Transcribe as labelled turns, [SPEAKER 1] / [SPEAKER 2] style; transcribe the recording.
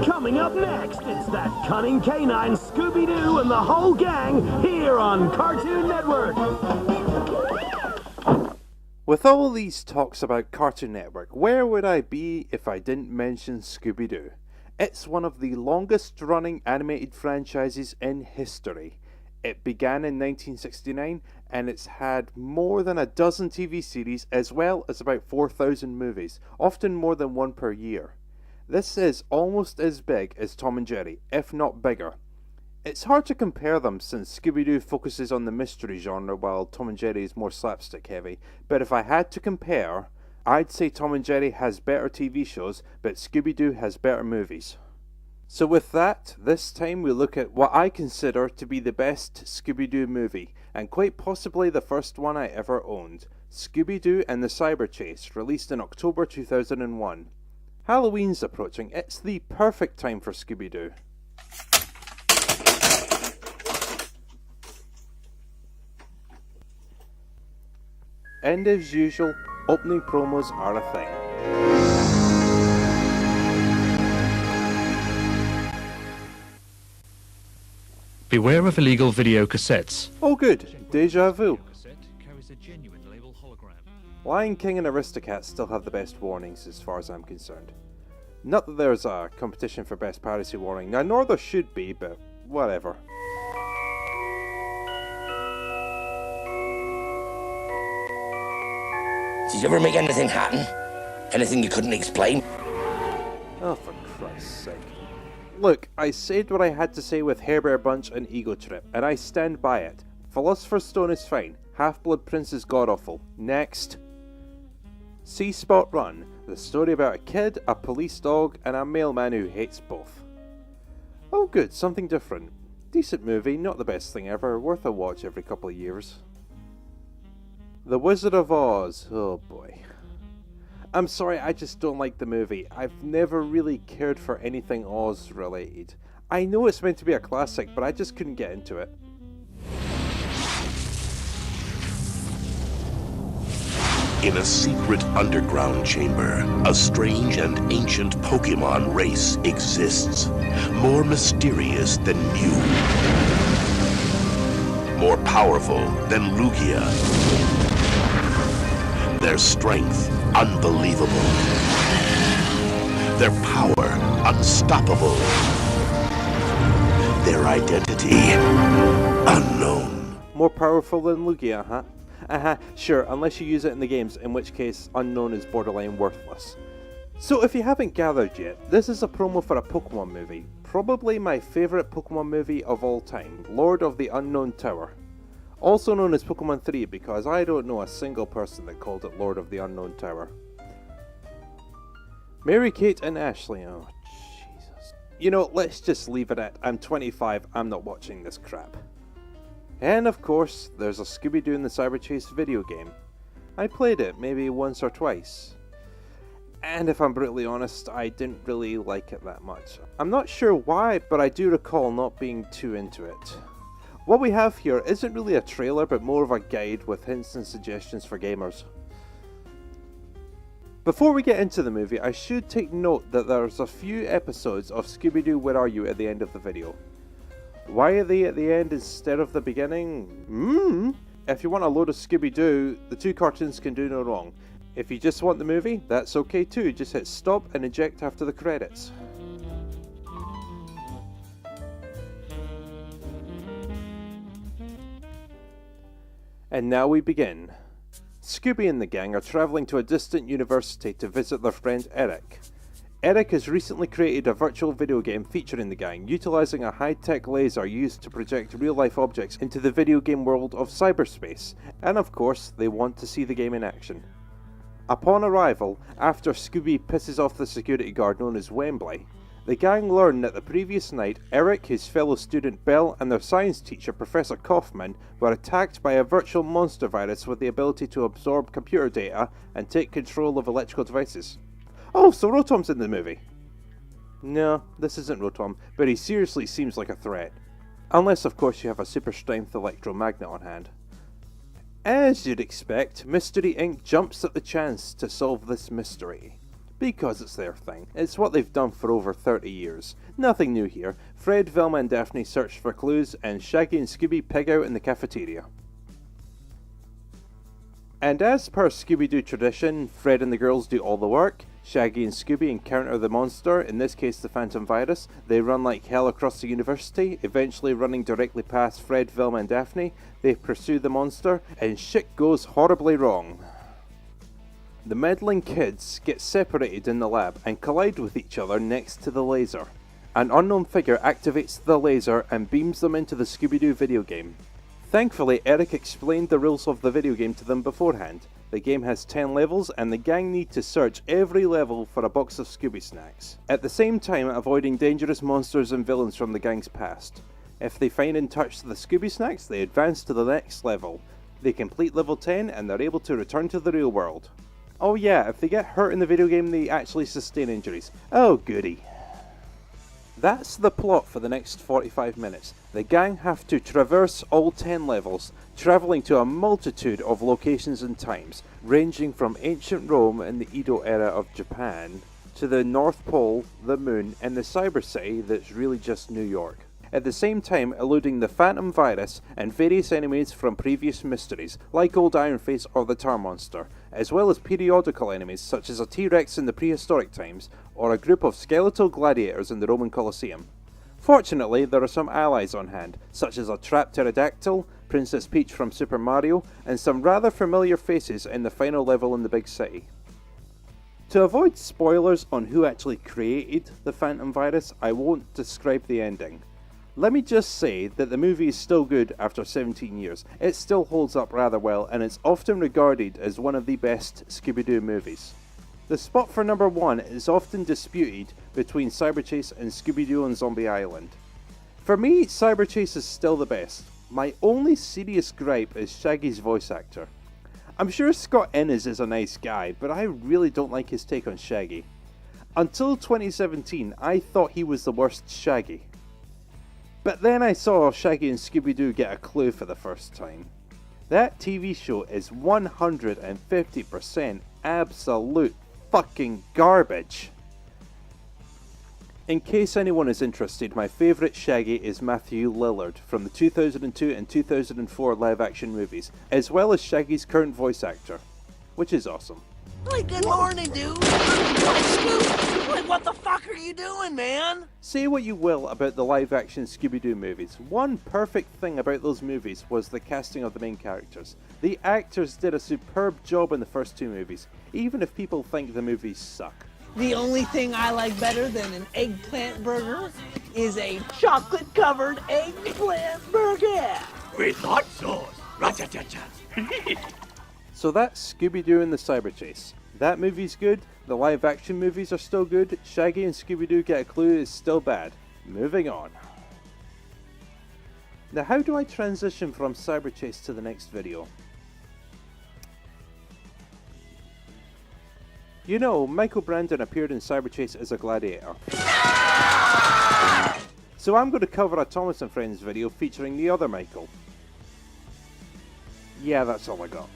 [SPEAKER 1] Coming up next, it's that cunning canine Scooby Doo and the whole gang here on Cartoon Network.
[SPEAKER 2] With all these talks about Cartoon Network, where would I be if I didn't mention Scooby Doo? It's one of the longest running animated franchises in history. It began in 1969 and it's had more than a dozen TV series as well as about 4,000 movies, often more than one per year. This is almost as big as Tom and Jerry, if not bigger. It's hard to compare them since Scooby-Doo focuses on the mystery genre while Tom and Jerry is more slapstick heavy, but if I had to compare, I'd say Tom and Jerry has better TV shows, but Scooby-Doo has better movies. So with that, this time we look at what I consider to be the best Scooby-Doo movie, and quite possibly the first one I ever owned, Scooby-Doo and the Cyber Chase, released in October 2001. Halloween's approaching, it's the perfect time for Scooby-Doo. And as usual, opening promos are a thing.
[SPEAKER 3] Beware of illegal video cassettes.
[SPEAKER 2] Oh good, déjà vu. Lion King and Aristocats still have the best warnings as far as I'm concerned. Not that there's a competition for best piracy warning, now nor there should be, but whatever.
[SPEAKER 4] Did you ever make anything happen? Anything you couldn't explain?
[SPEAKER 2] Oh, for Christ's sake. Look, I said what I had to say with Hair Bear Bunch and Ego Trip, and I stand by it. Philosopher's Stone is fine. Half-Blood Prince is god-awful. Next. See Spot Run, the story about a kid, a police dog, and a mailman who hates both. Oh good, something different. Decent movie, not the best thing ever, worth a watch every couple of years. The Wizard of Oz, oh boy. I'm sorry, I just don't like the movie. I've never really cared for anything Oz related. I know it's meant to be a classic, but I just couldn't get into it.
[SPEAKER 5] In a secret underground chamber, a strange and ancient Pokémon race exists, more mysterious than Mew, more powerful than Lugia. Their strength unbelievable, their power unstoppable, their identity unknown.
[SPEAKER 2] More powerful than Lugia, huh? Sure, unless you use it in the games, in which case unknown is borderline worthless. So if you haven't gathered yet, this is a promo for a Pokémon movie, probably my favourite Pokémon movie of all time, Lord of the Unknown Tower. Also known as Pokémon 3 because I don't know a single person that called it Lord of the Unknown Tower. Mary-Kate and Ashley, oh Jesus. You know, let's just leave it at, I'm 25, I'm not watching this crap. And of course, there's a Scooby Doo and the Cyber Chase video game. I played it maybe once or twice. And if I'm brutally honest, I didn't really like it that much. I'm not sure why, but I do recall not being too into it. What we have here isn't really a trailer, but more of a guide with hints and suggestions for gamers. Before we get into the movie, I should take note that there's a few episodes of Scooby Doo Where Are You at the end of the video. Why are they at the end instead of the beginning? If you want a load of Scooby Doo, the two cartoons can do no wrong. If you just want the movie, that's okay too, just hit stop and eject after the credits. And now we begin. Scooby and the gang are travelling to a distant university to visit their friend Eric. Eric has recently created a virtual video game featuring the gang, utilising a high-tech laser used to project real-life objects into the video game world of cyberspace, and of course, they want to see the game in action. Upon arrival, after Scooby pisses off the security guard known as Wembley, the gang learn that the previous night, Eric, his fellow student Belle, and their science teacher Professor Kaufman were attacked by a virtual monster virus with the ability to absorb computer data and take control of electrical devices. Oh, so Rotom's in the movie. No, this isn't Rotom, but he seriously seems like a threat. Unless, of course, you have a super strength electromagnet on hand. As you'd expect, Mystery Inc. jumps at the chance to solve this mystery. because it's their thing. It's what they've done for over 30 years. Nothing new here. Fred, Velma and Daphne search for clues, and Shaggy and Scooby pig out in the cafeteria. And as per Scooby-Doo tradition, Fred and the girls do all the work. Shaggy and Scooby encounter the monster, in this case the Phantom Virus. They run like hell across the university, eventually running directly past Fred, Velma and Daphne. They pursue the monster, and shit goes horribly wrong. The meddling kids get separated in the lab and collide with each other next to the laser. An unknown figure activates the laser and beams them into the Scooby-Doo video game. Thankfully, Eric explained the rules of the video game to them beforehand. The game has 10 levels and the gang need to search every level for a box of Scooby snacks, at the same time avoiding dangerous monsters and villains from the gang's past. If they find and touch the Scooby snacks, they advance to the next level. They complete level 10 and they're able to return to the real world. Oh yeah, if they get hurt in the video game, they actually sustain injuries. Oh goody. That's the plot for the next 45 minutes. The gang have to traverse all 10 levels, travelling to a multitude of locations and times, ranging from ancient Rome in the Edo era of Japan, to the North Pole, the Moon, and the Cyber City that's really just New York. At the same time eluding the Phantom Virus and various enemies from previous mysteries, like Old Ironface or the Tar Monster, as well as periodical enemies such as a T-Rex in the prehistoric times, or a group of skeletal gladiators in the Roman Colosseum. Fortunately, there are some allies on hand, such as a trapped pterodactyl, Princess Peach from Super Mario, and some rather familiar faces in the final level in the big city. To avoid spoilers on who actually created the Phantom Virus, I won't describe the ending. Let me just say that the movie is still good after 17 years. It still holds up rather well, and it's often regarded as one of the best Scooby-Doo movies. The spot for number 1 is often disputed between Cyberchase and Scooby-Doo on Zombie Island. For me, Cyberchase is still the best. My only serious gripe is Shaggy's voice actor. I'm sure Scott Innes is a nice guy, but I really don't like his take on Shaggy. Until 2017, I thought he was the worst Shaggy. But then I saw Shaggy and Scooby-Doo get a clue for the first time. That TV show is 150% absolute fucking garbage. In case anyone is interested, my favourite Shaggy is Matthew Lillard from the 2002 and 2004 live action movies, as well as Shaggy's current voice actor, which is awesome.
[SPEAKER 6] Like, good morning, dude. Like, Scoop. Like, what the fuck are you doing, man?
[SPEAKER 2] Say what you will about the live-action Scooby-Doo movies. One perfect thing about those movies was the casting of the main characters. The actors did a superb job in the first 2 movies, even if people think the movies suck.
[SPEAKER 6] The only thing I like better than an eggplant burger is a chocolate-covered eggplant burger.
[SPEAKER 5] With hot sauce. Ra-cha-cha-cha.
[SPEAKER 2] So that's Scooby-Doo and the Cyberchase. That movie's good, the live-action movies are still good, Shaggy and Scooby-Doo Get a Clue is still bad. Moving on. Now how do I transition from Cyberchase to the next video? You know, Michael Brandon appeared in Cyberchase as a gladiator. So I'm going to cover a Thomas and Friends video featuring the other Michael. Yeah, that's all I got.